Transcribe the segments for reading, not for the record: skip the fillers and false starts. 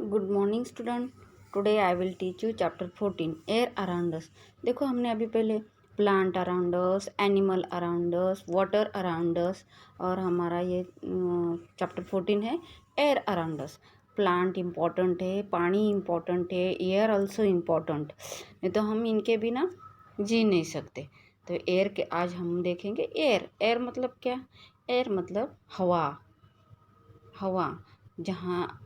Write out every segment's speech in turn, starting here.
Good morning student. Today I will teach you chapter 14 air around us. देखो हमने अभी पहले plant around us, animal around us, water around us और हमारा ये चैप्टर 14 है air around us. Plant important है, पानी इम्पॉर्टेंट है, एयर ऑल्सो इम्पॉर्टेंट, नहीं तो हम इनके बिना जी नहीं सकते। तो एयर के आज हम देखेंगे एयर। एयर मतलब क्या? एयर मतलब हवा। हवा जहाँ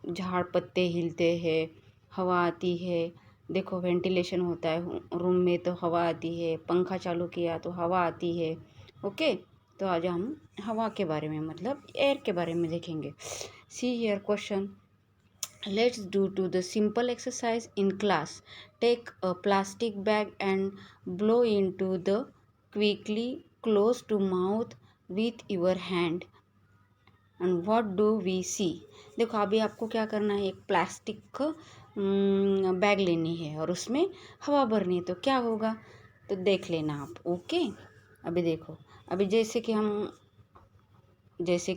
झाड़ पत्ते हिलते हैं, हवा आती है। देखो वेंटिलेशन होता है रूम में तो हवा आती है, पंखा चालू किया तो हवा आती है। ओके, तो आज हम हवा के बारे में मतलब एयर के बारे में देखेंगे। See here question, let's do to the simple exercise in class. Take a plastic bag and blow in to the quickly close to mouth with your hand and what do we see. देखो अभी आपको क्या करना है, एक plastic bag लेनी है और उसमें हवा भरनी है, तो क्या होगा तो देख लेना आप। ओके, अभी देखो, अभी जैसे कि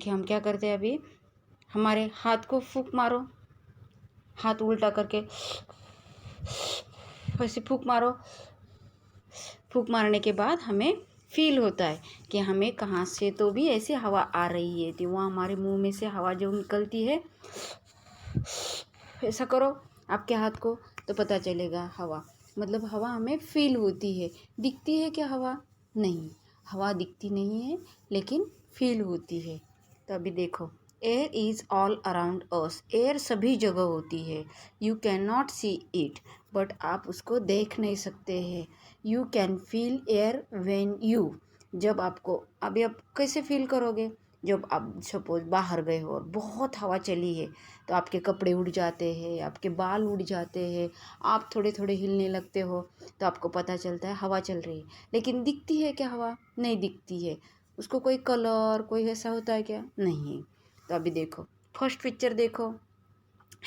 हम क्या करते हैं, अभी हमारे हाथ को फूंक मारो, हाथ उल्टा करके वैसे फूंक मारो। फूंक मारने के बाद हमें फील होता है कि हमें कहाँ से तो भी ऐसे हवा आ रही है, तो वहाँ हमारे मुंह में से हवा जो निकलती है, ऐसा करो आपके हाथ को तो पता चलेगा हवा। मतलब हवा हमें फील होती है। दिखती है क्या हवा? नहीं, हवा दिखती नहीं है लेकिन फील होती है। तो अभी देखो, air is all around us. Air सभी जगह होती है। You can not see it, but आप उसको देख नहीं सकते हैं। You can feel air when you, जब आपको, अभी आप कैसे फील करोगे? जब आप सपोज बाहर गए हो और बहुत हवा चली है तो आपके कपड़े उड़ जाते हैं, आपके बाल उड़ जाते हैं, आप थोड़े थोड़े हिलने लगते हो, तो आपको पता चलता है हवा चल रही है। लेकिन दिखती है क्या हवा? नहीं दिखती है। उसको कोई कलर कोई ऐसा होता है क्या? नहीं। तो अभी देखो फर्स्ट पिक्चर देखो,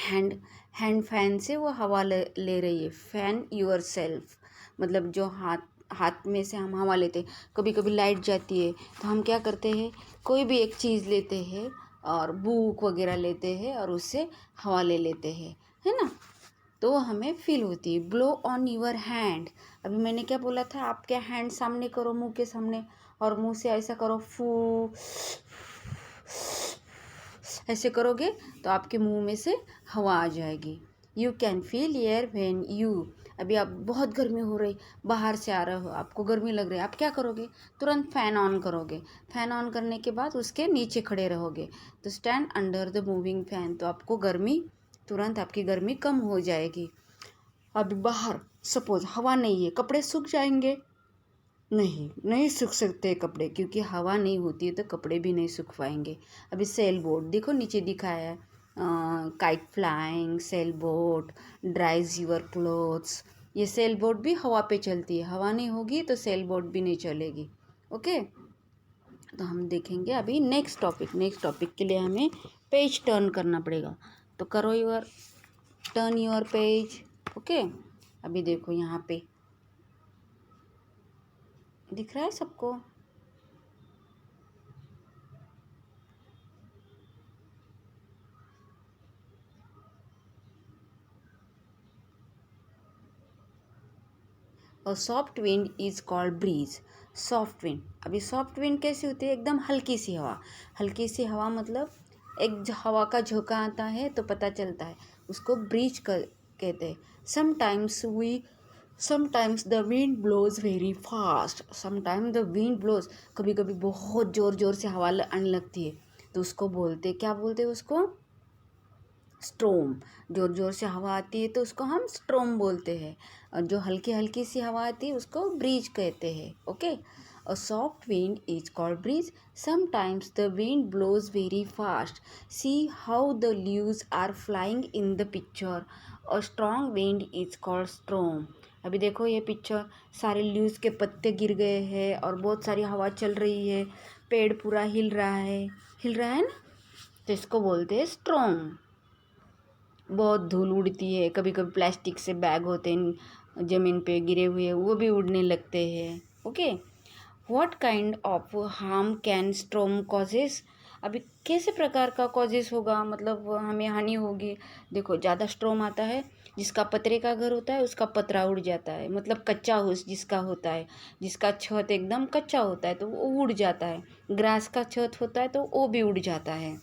हैंड हैंड फैन से वो हवा ले रही है। फैन यूर सेल्फ, मतलब जो हाथ में से हम हवा लेते हैं। कभी कभी लाइट जाती है तो हम क्या करते हैं, कोई भी एक चीज़ लेते हैं और बुक वगैरह लेते हैं और उससे हवा ले लेते हैं, है ना? तो हमें फील होती है। ब्लो ऑन यूर हैंड, अभी मैंने क्या बोला था, आपके हैंड सामने करो, मुंह के सामने, और मुंह से ऐसा करो, फू, ऐसे करोगे तो आपके मुंह में से हवा आ जाएगी। You can feel air when you, अभी आप बहुत गर्मी हो रही, बाहर से आ रहे हो, आपको गर्मी लग रही है, आप क्या करोगे? तुरंत फ़ैन ऑन करोगे। फ़ैन ऑन करने के बाद उसके नीचे खड़े रहोगे, तो stand under the moving fan, तो आपको गर्मी, तुरंत आपकी गर्मी कम हो जाएगी। अभी बाहर सपोज हवा नहीं है, कपड़े सूख जाएंगे? नहीं सूख सकते कपड़े, क्योंकि हवा नहीं होती है तो कपड़े भी नहीं सूख पाएंगे। अभी सेल बोट देखो, नीचे दिखाया है, kite flying, sail boat dries your clothes. ये सेल बोट भी हवा पे चलती है, हवा नहीं होगी तो सेल बोट भी नहीं चलेगी। ओके, तो हम देखेंगे अभी नेक्स्ट टॉपिक के लिए हमें पेज टर्न करना पड़ेगा। तो करो टर्न योर पेज। ओके, अभी देखो यहाँ पे दिख रहा है सबको? और soft wind is called breeze. Soft wind, अभी सॉफ्ट विंड कैसी होती है? एकदम हल्की सी हवा। हल्की सी हवा मतलब एक हवा का झोंका आता है तो पता चलता है, उसको ब्रीज कहते हैं। Sometimes the wind blows very fast, sometime the wind blows, कभी कभी बहुत ज़ोर ज़ोर से हवा आने लगती है, तो उसको बोलते, क्या बोलते हैं उसको? स्ट्रोम। जोर जोर से हवा आती है तो उसको हम स्ट्रोम बोलते हैं, और जो हल्की हल्की सी हवा आती है उसको ब्रीज कहते हैं। Okay, a soft wind is called breeze. Sometimes the wind blows very fast, see how the leaves are flying in the picture. A strong wind is called storm. अभी देखो ये पिक्चर, सारे लीव्स के पत्ते गिर गए हैं और बहुत सारी हवा चल रही है, पेड़ पूरा हिल रहा है ना, तो इसको बोलते हैं स्ट्रॉम। बहुत धूल उड़ती है, कभी कभी प्लास्टिक से बैग होते हैं ज़मीन पे गिरे हुए, वो भी उड़ने लगते हैं। Okay, what kind of harm can स्ट्रोम causes. अभी कैसे प्रकार का कॉजेस होगा, मतलब हमें हानि होगी। देखो, ज़्यादा स्ट्रॉम आता है, जिसका पतरे का घर होता है उसका पतरा उड़ जाता है, मतलब कच्चा हाउस जिसका होता है, जिसका छत एकदम कच्चा होता है तो वो उड़ जाता है। ग्रास का छत होता है तो वो भी उड़ जाता है।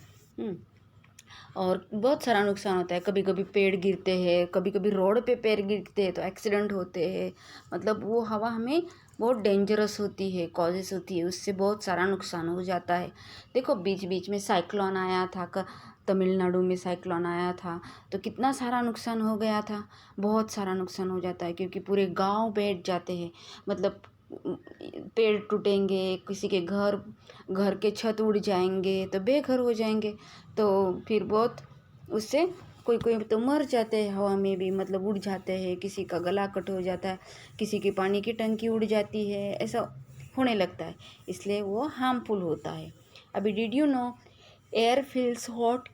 और बहुत सारा नुकसान होता है। कभी कभी पेड़ गिरते हैं, कभी कभी रोड पे पेड़ गिरते हैं तो एक्सीडेंट होते हैं। मतलब वो हवा हमें बहुत डेंजरस होती है, कॉजेस होती है, उससे बहुत सारा नुकसान हो जाता है। देखो, बीच बीच में साइक्लोन आया था, तमिलनाडु में साइक्लोन आया था तो कितना सारा नुकसान हो गया था। बहुत सारा नुकसान हो जाता है क्योंकि पूरे गांव बैठ जाते हैं। मतलब पेड़ टूटेंगे, किसी के घर के छत उड़ जाएंगे तो बेघर हो जाएंगे। तो फिर बहुत उससे कोई कोई तो मर जाते हैं हवा में भी, मतलब उड़ जाते हैं। किसी का गला कट हो जाता है, किसी की पानी की टंकी उड़ जाती है, ऐसा होने लगता है। इसलिए वो हार्मफुल होता है। अभी did you know air feels hot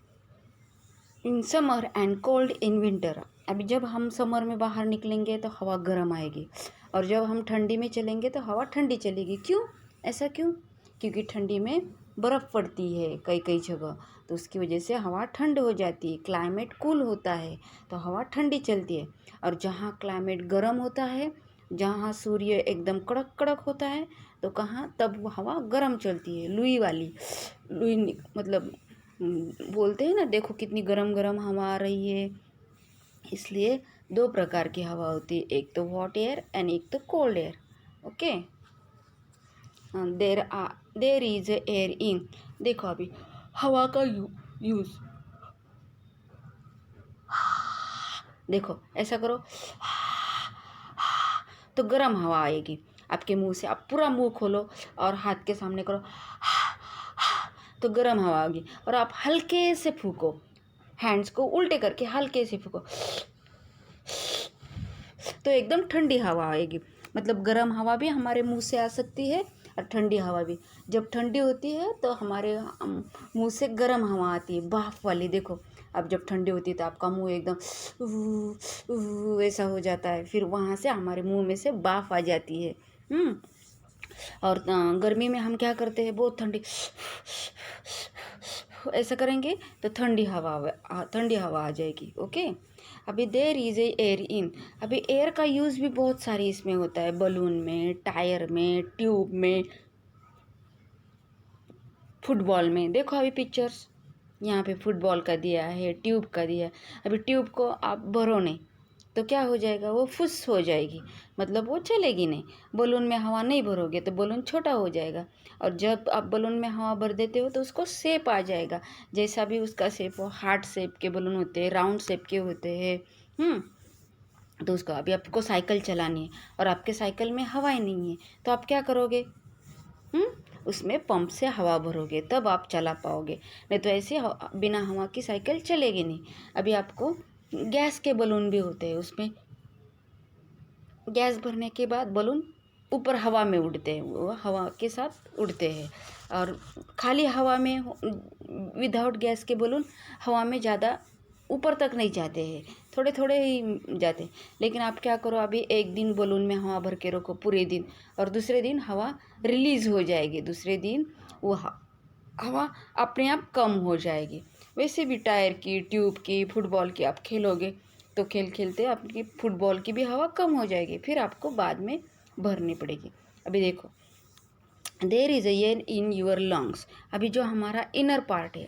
in summer and cold in winter. अभी जब हम समर में बाहर निकलेंगे तो हवा गर्म आएगी, और जब हम ठंडी में चलेंगे तो हवा ठंडी चलेगी। क्यों? ऐसा क्यों? क्योंकि ठंडी में बर्फ़ पड़ती है कई कई जगह, तो उसकी वजह से हवा ठंड हो जाती है। क्लाइमेट कूल होता है तो हवा ठंडी चलती है। और जहाँ क्लाइमेट गर्म होता है, जहाँ सूर्य एकदम कड़क कड़क होता है, तो कहाँ तब हवा गर्म चलती है, लुई वाली। लुई मतलब बोलते हैं ना, देखो कितनी गरम गरम हवा आ रही है। इसलिए दो प्रकार की हवा होती है, एक तो हॉट एयर एंड एक तो cold air. Okay, there is air इन। देखो अभी हवा का यूज, देखो ऐसा करो तो गर्म हवा आएगी आपके मुंह से। आप पूरा मुंह खोलो और हाथ के सामने करो तो गर्म हवा आएगी। और आप हल्के से फूको, हैंड्स को उल्टे करके हल्के से फूको तो एकदम ठंडी हवा आएगी। मतलब गर्म हवा भी हमारे मुंह से आ सकती है और ठंडी हवा भी। जब ठंडी होती है तो हमारे मुंह से गर्म हवा आती है, भाप वाली। देखो, अब जब ठंडी होती है तो आपका मुंह एकदम वैसा हो जाता है, फिर वहाँ से हमारे मुंह में से भाप आ जाती है। और गर्मी में हम क्या करते हैं, बहुत ठंडी ऐसा करेंगे तो ठंडी हवा आ जाएगी। ओके, अभी देयर इज एयर इन। अभी एयर का यूज़ भी बहुत सारी इसमें होता है, बलून में, टायर में, ट्यूब में, फुटबॉल में। देखो अभी पिक्चर्स यहाँ पे फुटबॉल का दिया है, ट्यूब का दिया है। अभी ट्यूब को आप भरो नहीं तो क्या हो जाएगा, वो फुस हो जाएगी, मतलब वो चलेगी नहीं। बलून में हवा नहीं भरोगे तो बलून छोटा हो जाएगा। और जब आप बलून में हवा भर देते हो तो उसको शेप आ जाएगा, जैसा भी उसका शेप हो। हार्ट शेप के बलून होते हैं, राउंड शेप के होते हैं। तो उसको अभी आपको साइकिल चलानी है और आपके साइकिल में हवा ही नहीं है, तो आप क्या करोगे? उसमें पंप से हवा भरोगे तब आप चला पाओगे, नहीं तो ऐसे बिना हवा की साइकिल चलेगी नहीं। अभी आपको गैस के बलून भी होते हैं, उसमें गैस भरने के बाद बलून ऊपर हवा में उड़ते हैं, वो हवा के साथ उड़ते हैं। और खाली हवा में विदाउट गैस के बलून हवा में ज़्यादा ऊपर तक नहीं जाते हैं, थोड़े थोड़े ही जाते हैं। लेकिन आप क्या करो, अभी एक दिन बलून में हवा भर के रखो पूरे दिन, और दूसरे दिन हवा रिलीज़ हो जाएगी, दूसरे दिन वो हवा अपने आप कम हो जाएगी। वैसे भी टायर की, ट्यूब की, फुटबॉल की आप खेलोगे तो खेल खेलते आपकी फुटबॉल की भी हवा कम हो जाएगी, फिर आपको बाद में भरनी पड़ेगी। अभी देखो, there is air in your lungs. अभी जो हमारा इनर पार्ट है,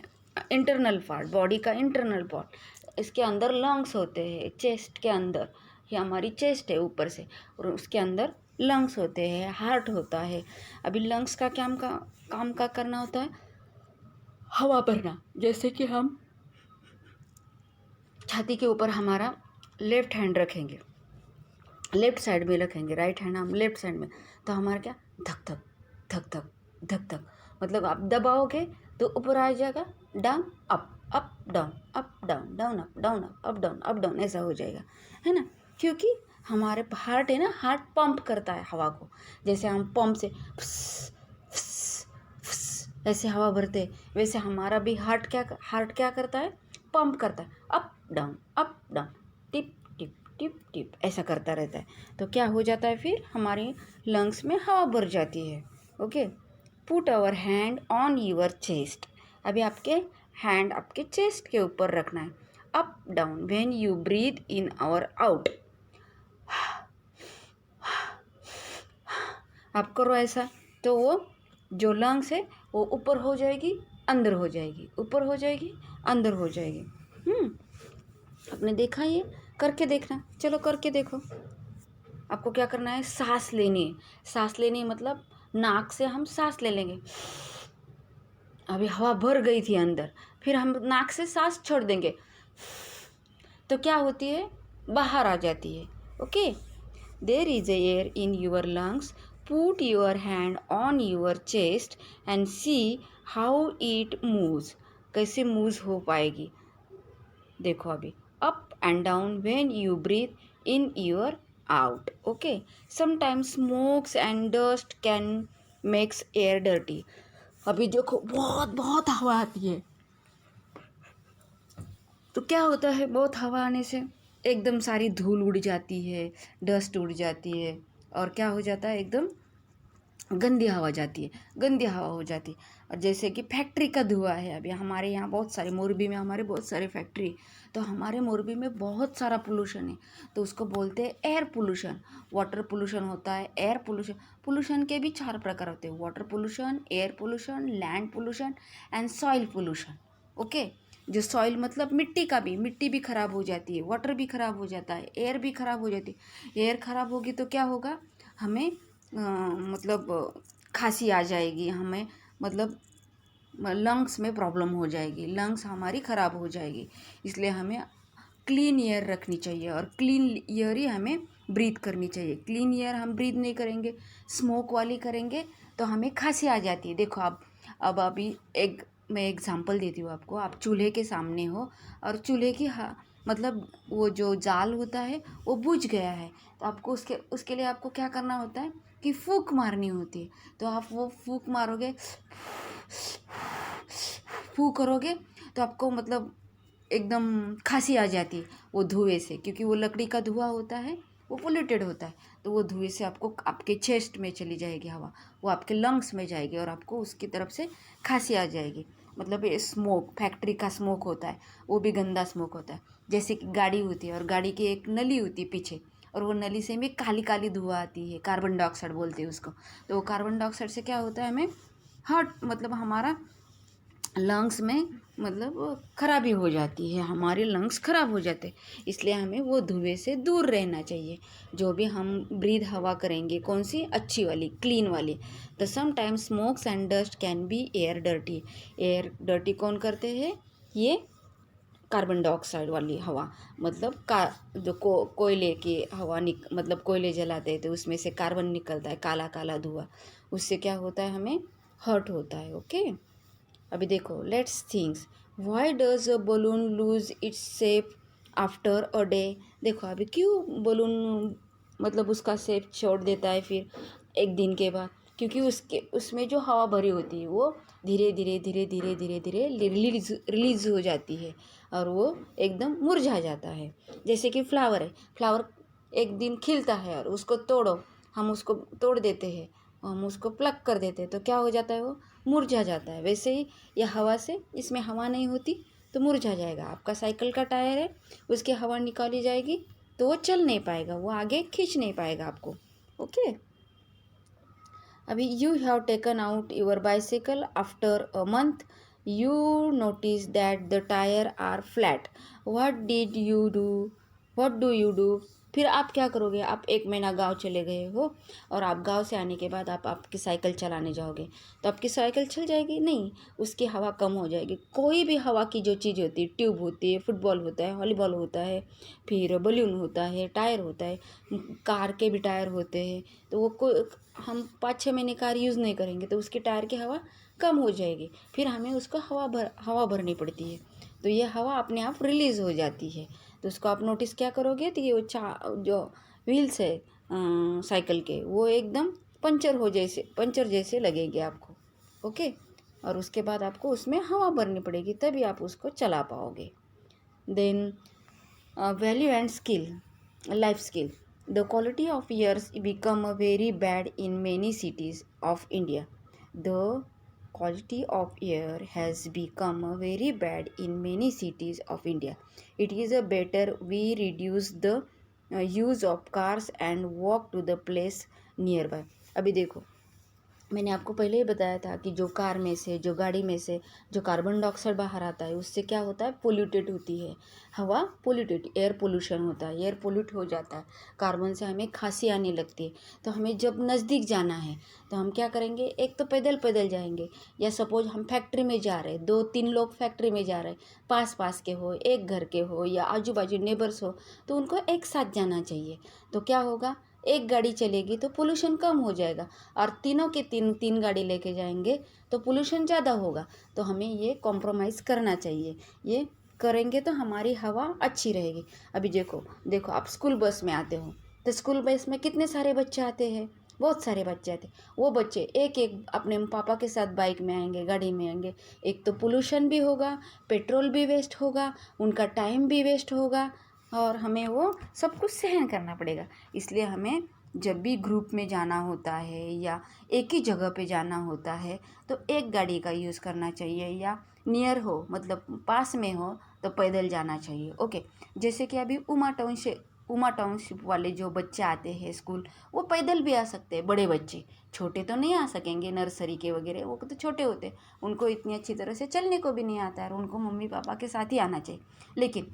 इंटरनल पार्ट, बॉडी का इंटरनल पार्ट, इसके अंदर लंग्स होते हैं, चेस्ट के अंदर। ये हमारी चेस्ट है ऊपर से, और उसके अंदर लंग्स होते हैं, हार्ट होता है। अभी लंग्स का काम का करना होता है, हवा भरना। जैसे कि हम छाती के ऊपर हमारा लेफ्ट हैंड रखेंगे, लेफ्ट साइड में रखेंगे, राइट हैंड हम लेफ्ट साइड में, तो हमारा क्या, धक धक धक धक धक धक, मतलब आप दबाओगे तो ऊपर आ जाएगा, down up, up down, up down, down up, down up, up down, up down, ऐसा हो जाएगा, है ना। क्योंकि हमारे हार्ट है ना, हार्ट पंप करता है हवा को। जैसे हम पंप से फस, फस, फस, ऐसे हवा भरते हैं, वैसे हमारा भी हार्ट क्या करता है, पंप करता है, up down, tip tip tip tip, ऐसा करता रहता है। तो क्या हो जाता है, फिर हमारे लंग्स में हवा भर जाती है। Okay, put our hand on your chest. अभी आपके हैंड आपके चेस्ट के ऊपर रखना है, up down when you breathe in और आउट। आप करो ऐसा, तो वो जो लंग्स है वो ऊपर हो जाएगी, अंदर हो जाएगी, ऊपर हो जाएगी, अंदर हो जाएगी। आपने देखा ये, करके देखना, चलो करके देखो। आपको क्या करना है, सांस लेनी है। सांस लेनी मतलब नाक से हम सांस ले लेंगे, अभी हवा भर गई थी अंदर, फिर हम नाक से सांस छोड़ देंगे, तो क्या होती है, बाहर आ जाती है। Okay, there is air in your lungs, put your hand on your chest and see how it moves. कैसे मूव्स हो पाएगी, देखो अभी, up and down when you breathe in your out. Okay, sometimes smokes and dust can makes air dirty. अभी देखो बहुत बहुत हवा आती है, तो क्या होता है, बहुत हवा आने से एकदम सारी धूल उड़ जाती है, डस्ट उड़ जाती है, और क्या हो जाता है, एकदम गंदी हवा जाती है, गंदी हवा हो जाती है। और जैसे कि फैक्ट्री का धुआं है, अभी हमारे यहाँ बहुत सारे, मोरबी में हमारे बहुत सारे फैक्ट्री, तो हमारे मोरबी में बहुत सारा पोल्यूशन है, तो उसको बोलते हैं एयर पोल्यूशन। वाटर पोल्यूशन होता है, एयर पोल्यूशन। पोल्यूशन के भी 4 प्रकार होते हैं, water pollution, air pollution, land pollution and soil pollution. Okay, जो सॉइल मतलब मिट्टी का भी, मिट्टी भी खराब हो जाती है, वाटर भी खराब हो जाता है, एयर भी खराब हो जाती है। एयर खराब होगी तो क्या होगा, हमें मतलब खांसी आ जाएगी, हमें मतलब लंग्स में प्रॉब्लम हो जाएगी, लंग्स हमारी ख़राब हो जाएगी। इसलिए हमें क्लीन एयर रखनी चाहिए, और क्लीन एयर ही हमें ब्रीथ करनी चाहिए। क्लीन एयर हम ब्रीथ नहीं करेंगे, स्मोक वाली करेंगे, तो हमें खांसी आ जाती है। देखो आप, अब अभी एक मैं एग्जांपल देती हूँ आपको। आप चूल्हे के सामने हो, और चूल्हे की मतलब वो जो जाल होता है वो बुझ गया है, तो आपको उसके लिए आपको क्या करना होता है कि फूंक मारनी होती है। तो आप वो फूंक मारोगे, फूंक करोगे, तो आपको मतलब एकदम खांसी आ जाती है वो धुएं से, क्योंकि वो लकड़ी का धुआं होता है, वो पोल्यूटेड होता है, तो वो धुएं से आपको आपके चेस्ट में चली जाएगी हवा, वो आपके लंग्स में जाएगी, और आपको उसकी तरफ से खांसी आ जाएगी। मतलब ये स्मोक, फैक्ट्री का स्मोक होता है, वो भी गंदा स्मोक होता है। जैसे कि गाड़ी होती है, और गाड़ी की एक नली होती है पीछे, और वो नली से में काली काली धुआं आती है, कार्बन डाइऑक्साइड बोलते हैं उसको। तो वो कार्बन डाइऑक्साइड से क्या होता है, हमें हार्ट मतलब हमारा लंग्स में मतलब खराबी हो जाती है, हमारे लंग्स खराब हो जाते हैं। इसलिए हमें वो धुएं से दूर रहना चाहिए। जो भी हम ब्रीथ हवा करेंगे, कौन सी, अच्छी वाली, क्लीन वाली। The some time smokes and dust can be air dirty. Air dirty कौन करते हैं, ये कार्बन डाइऑक्साइड वाली हवा, मतलब जो कोयले की हवा मतलब कोयले जलाते हैं, तो उसमें से कार्बन निकलता है, काला काला धुआं, उससे क्या होता है, हमें हर्ट होता है। ओके, अभी देखो, let's thinks, why does a balloon lose its shape after a day. देखो अभी क्यों बलून मतलब उसका शेप छोड़ देता है फिर एक दिन के बाद, क्योंकि उसमें जो हवा भरी होती है वो धीरे धीरे धीरे धीरे धीरे धीरे रिलीज हो जाती है, और वो एकदम मुरझा जाता है। जैसे कि फ्लावर है, फ्लावर एक दिन खिलता है, और उसको तोड़ो, हम उसको तोड़ देते हैं, हम उसको प्लग कर देते हैं, तो क्या हो जाता है, वो मुरझा जाता है। वैसे ही यह हवा से, इसमें हवा नहीं होती तो मुरझा जाएगा। आपका साइकिल का टायर है, उसकी हवा निकाली जाएगी तो वो चल नहीं पाएगा, वो आगे खींच नहीं पाएगा आपको। ओके, अभी you have taken out your bicycle after a month, you notice that the tyre are flat, what do you do. फिर आप क्या करोगे, आप 1 महीना गांव चले गए हो, और आप गांव से आने के बाद आप आपकी साइकिल चलाने जाओगे, तो आपकी साइकिल चल जाएगी नहीं, उसकी हवा कम हो जाएगी। कोई भी हवा की जो चीज़ होती है, ट्यूब होती है, फुटबॉल होता है, वॉलीबॉल होता है, फिर बलून होता है, टायर होता है, कार के भी टायर होते हैं, तो वो कोई हम 5-6 महीने कार यूज़ नहीं करेंगे तो उसके टायर की हवा कम हो जाएगी, फिर हमें उसको हवा भरनी पड़ती है, तो ये हवा अपने आप रिलीज़ हो जाती है। तो उसको आप नोटिस क्या करोगे, तो ये जो व्हील्स है साइकिल के, वो एकदम पंचर जैसे लगेंगे आपको। ओके, और उसके बाद आपको उसमें हवा भरनी पड़ेगी, तभी आप उसको चला पाओगे। Then value and skill, life skill, the quality of air become very bad in many cities of India. The quality of air has become very bad in many cities of India. It is a better we reduce the use of cars and walk to the place nearby. अभी देखो, मैंने आपको पहले ही बताया था कि जो car में से, जो गाड़ी में से जो कार्बन डाइऑक्साइड बाहर आता है, उससे क्या होता है, पोल्यूटेड होती है हवा, पोल्यूटेड एयर पोल्यूशन होता है, एयर पोल्यूट हो जाता है, कार्बन से हमें खांसी आने लगती है। तो हमें जब नज़दीक जाना है तो हम क्या करेंगे, एक तो पैदल पैदल जाएंगे, या सपोज हम फैक्ट्री में जा रहे हैं, 2-3 लोग फैक्ट्री में जा रहे हैं, पास पास के हो, एक घर के हो या आजू बाजू नेबर्स हो, तो उनको एक साथ जाना चाहिए। तो क्या होगा, एक गाड़ी चलेगी तो पोल्यूशन कम हो जाएगा, और तीनों के तीन तीन गाड़ी लेके जाएंगे तो पोल्यूशन ज़्यादा होगा। तो हमें ये कॉम्प्रोमाइज़ करना चाहिए, ये करेंगे तो हमारी हवा अच्छी रहेगी। अभी देखो देखो, आप स्कूल बस में आते हो तो स्कूल बस में कितने सारे बच्चे आते हैं, बहुत सारे बच्चे आते हैं। वो बच्चे एक एक अपने पापा के साथ बाइक में आएंगे, गाड़ी में आएंगे, एक तो पोल्यूशन भी होगा, पेट्रोल भी वेस्ट होगा, उनका टाइम भी वेस्ट होगा, और हमें वो सब कुछ सहन करना पड़ेगा। इसलिए हमें जब भी ग्रुप में जाना होता है या एक ही जगह पे जाना होता है तो एक गाड़ी का यूज़ करना चाहिए, या नियर हो मतलब पास में हो तो पैदल जाना चाहिए। ओके, जैसे कि अभी उमा टाउनशिप वाले जो बच्चे आते हैं स्कूल, वो पैदल भी आ सकते हैं, बड़े बच्चे, छोटे तो नहीं आ सकेंगे, नर्सरी के वगैरह वो तो छोटे होते हैं, उनको इतनी अच्छी तरह से चलने को भी नहीं आता है, और उनको मम्मी पापा के साथ ही आना चाहिए। लेकिन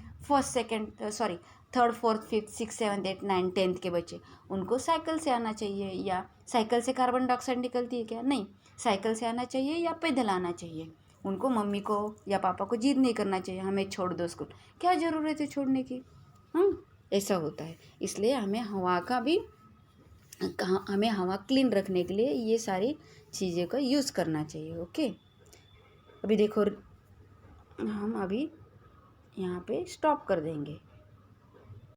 third fourth fifth six seventh eight nine tenth के बच्चे, उनको साइकिल से आना चाहिए। या साइकिल से कार्बन डाइऑक्साइड निकलती है क्या, नहीं, साइकिल से आना चाहिए या पैदल आना चाहिए। उनको मम्मी को या पापा को जिद नहीं करना चाहिए हमें छोड़ दो स्कूल, क्या ज़रूरत है छोड़ने की। ऐसा होता है। इसलिए हमें हमें हवा क्लीन रखने के लिए ये सारी चीज़ें का यूज़ करना चाहिए। ओके, अभी देखो, हम अभी यहाँ पे स्टॉप कर देंगे।